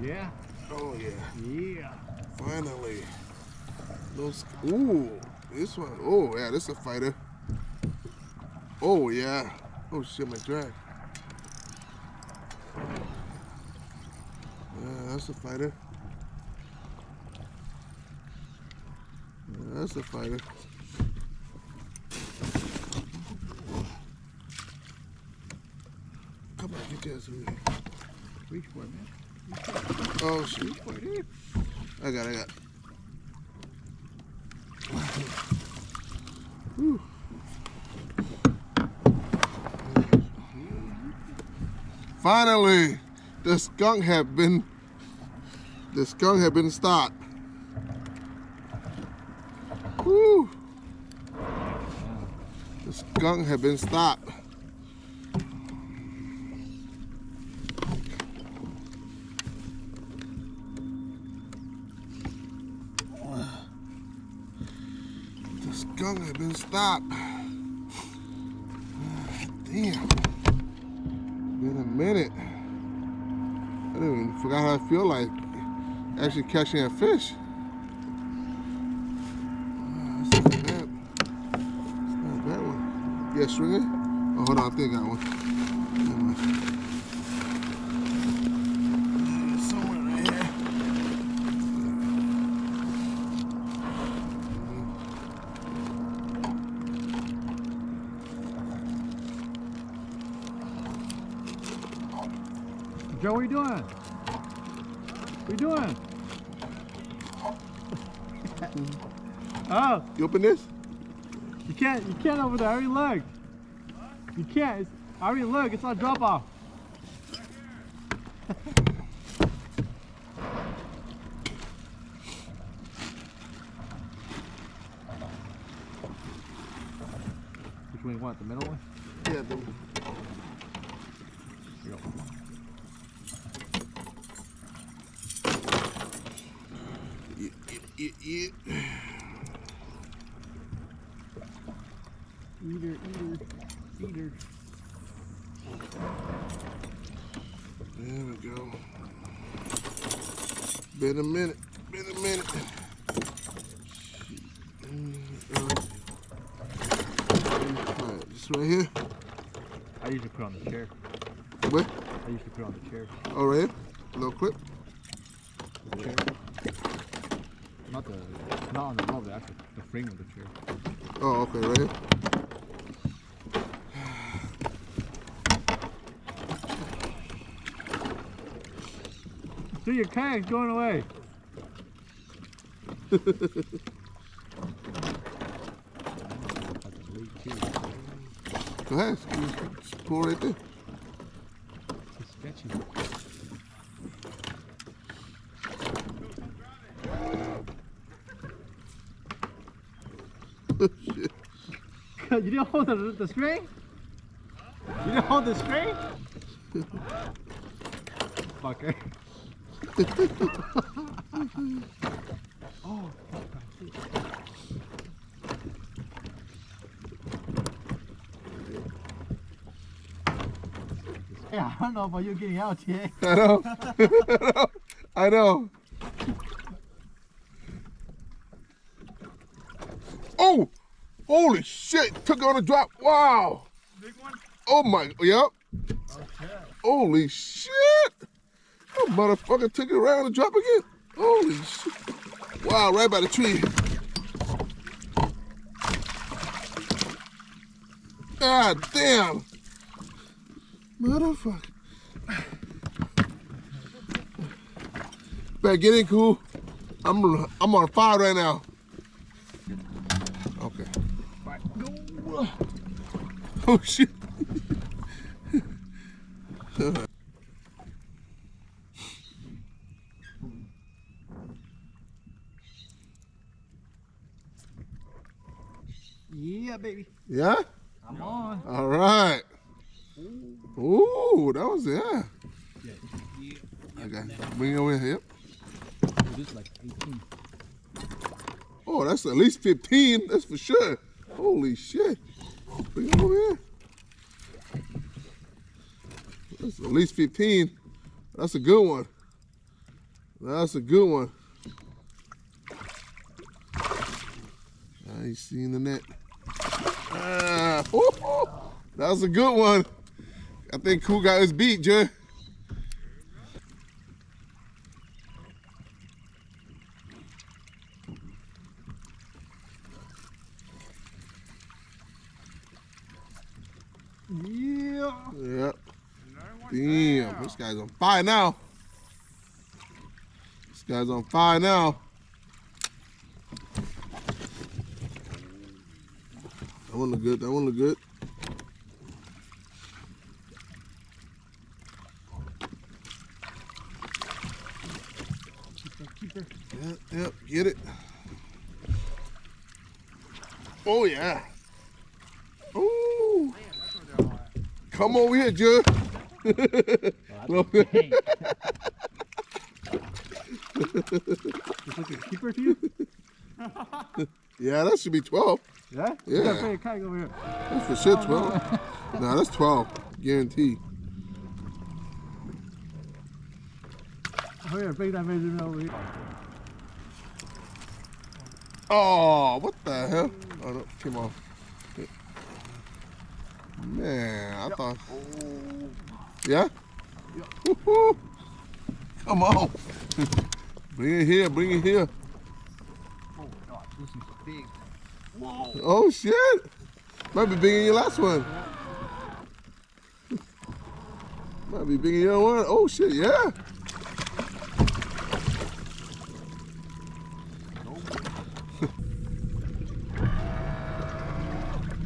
Yeah. Oh yeah. Yeah. Finally. Those. Ooh, this one. Oh yeah, this is a fighter. Oh yeah. Oh shit, my drag. Yeah, that's a fighter. Yeah, that's a fighter. Come on, get this. Reach for it, man. Oh shit. Reach for it, dude. I got it. Whew. Finally, the skunk had been stopped. Woo! The skunk had been stopped. The skunk had been stopped. Damn. Been a minute. I didn't even forgot how I feel like actually catching a fish. That's not bad. It's not a bad one. Yeah, stringer? Oh, hold on, I think I got one. Somewhere right here. Joe, what are you doing? What are you doing? Oh, You open this? you can't over there. I already looked. You can't. I already looked. It's on drop off. Which one you want? The middle one? Yeah, the, Here you go. yeah. Eater. There we go. Been a minute. Alright, this right here. I usually put it on the chair. What? I usually put it on the chair. Oh, right here? A little clip. The chair. Not on the above, actually the frame of the chair. Oh, okay, right here. So your kayak's going away. Go ahead. Just pull right there. It's sketchy. Shit. You didn't hold the string? You didn't hold the string? Fucker. Oh, yeah, I don't know about you getting out here. I know. I know. Oh! Holy shit! Took it on a drop. Wow! Big one? Oh my, yep. Okay. Holy shit! That motherfucker took it around and dropped again. Holy shit. Wow, right by the tree. God damn. Motherfucker. Better get in, cool. I'm on fire right now. Okay. Right, go. Oh shit. Yeah, baby. Yeah? I'm on. All right. Ooh, that was, yeah. Okay, bring it over here. This is like 18. Oh, that's at least 15, that's for sure. Holy shit. Bring it over here. That's at least 15. That's a good one. That's a good one. He's seeing the net. That was a good one. I think Cool got his beat, Joe. Yeah. Yep. Damn, this guy's on fire now. This guy's on fire now. That one look good. That one look good. Keeper. Yep, get it. Oh yeah. Ooh. Come over here, Jud. Oh, that's a Is this a keeper to you? Yeah, that should be 12. Yeah? Yeah. You gotta play a kite over here. That's for sure 12. Nah, that's 12. Guaranteed. Oh yeah, bring that measurement over here. Oh, what the hell? Oh, no, came off. Man, I thought. Yeah? Woo-hoo. Come on. Bring it here, bring it here. Oh gosh, this is big. Whoa. Oh, shit. Might be bigger than your last one. Might be bigger than your one. Oh, shit, yeah.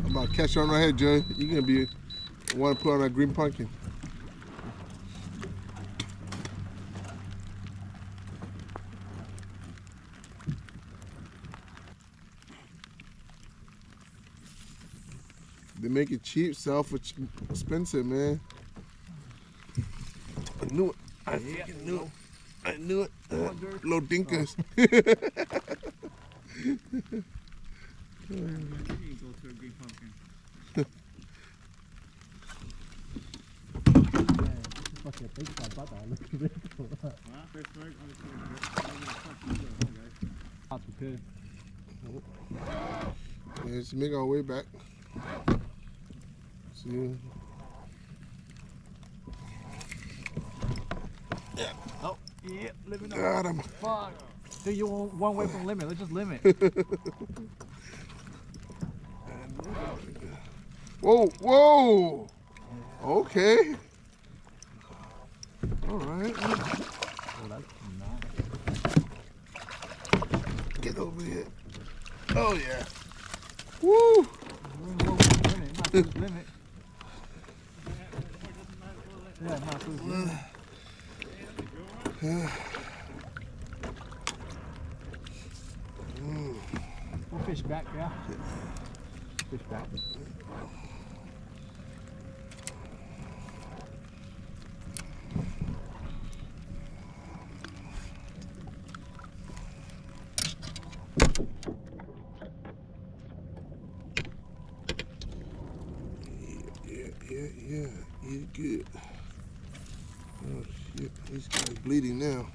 I'm about to catch you on right here, Joey. You're going to be want to put on that green pumpkin. They make it cheap, sell for expensive, man. I knew it. I freaking knew it. I knew it. Little dinkers. You go to a green pumpkin. Fucking baseball bat, I look at it. That's okay. Yeah, let's make our way back. See? Yeah. Oh, yeah, limit up. God, I'm. Fuck. Dude, you want one way from limit. Let's just limit. Whoa, whoa. Okay. All right. Oh, that's nice. Get over here. Oh, yeah. Woo. Limit, not just limit. Yeah, not so limit. We'll fish back, yeah? Fish back. Yeah, he's good. Oh shit, this guy's bleeding now.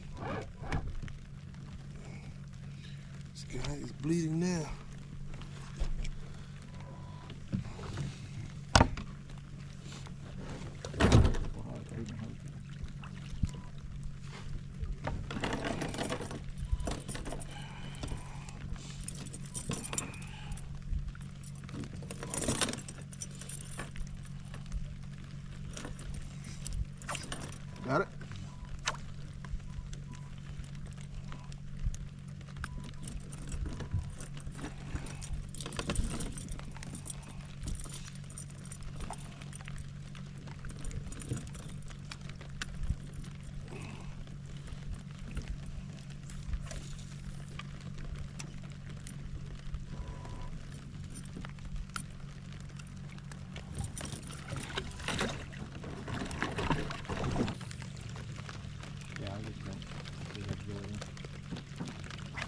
This guy is bleeding now. Got it?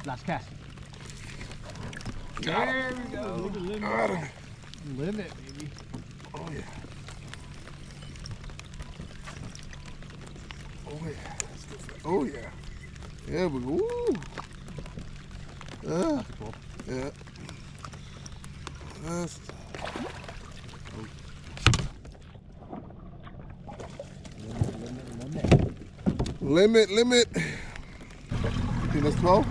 Last cast. Got There him. we go. Look at limit. Got him. Limit, baby. Oh yeah. Oh yeah. That's good. Oh yeah. Yeah, but ooh. That's cool. Yeah. That's, limit. You think that's 12?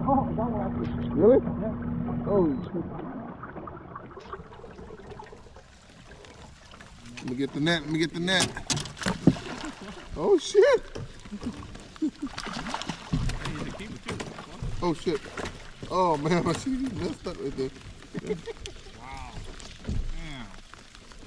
Oh, that one actually. Really? Yeah. Oh. Let me get the net. Oh shit. Oh shit. Oh man, my CD messed up right there.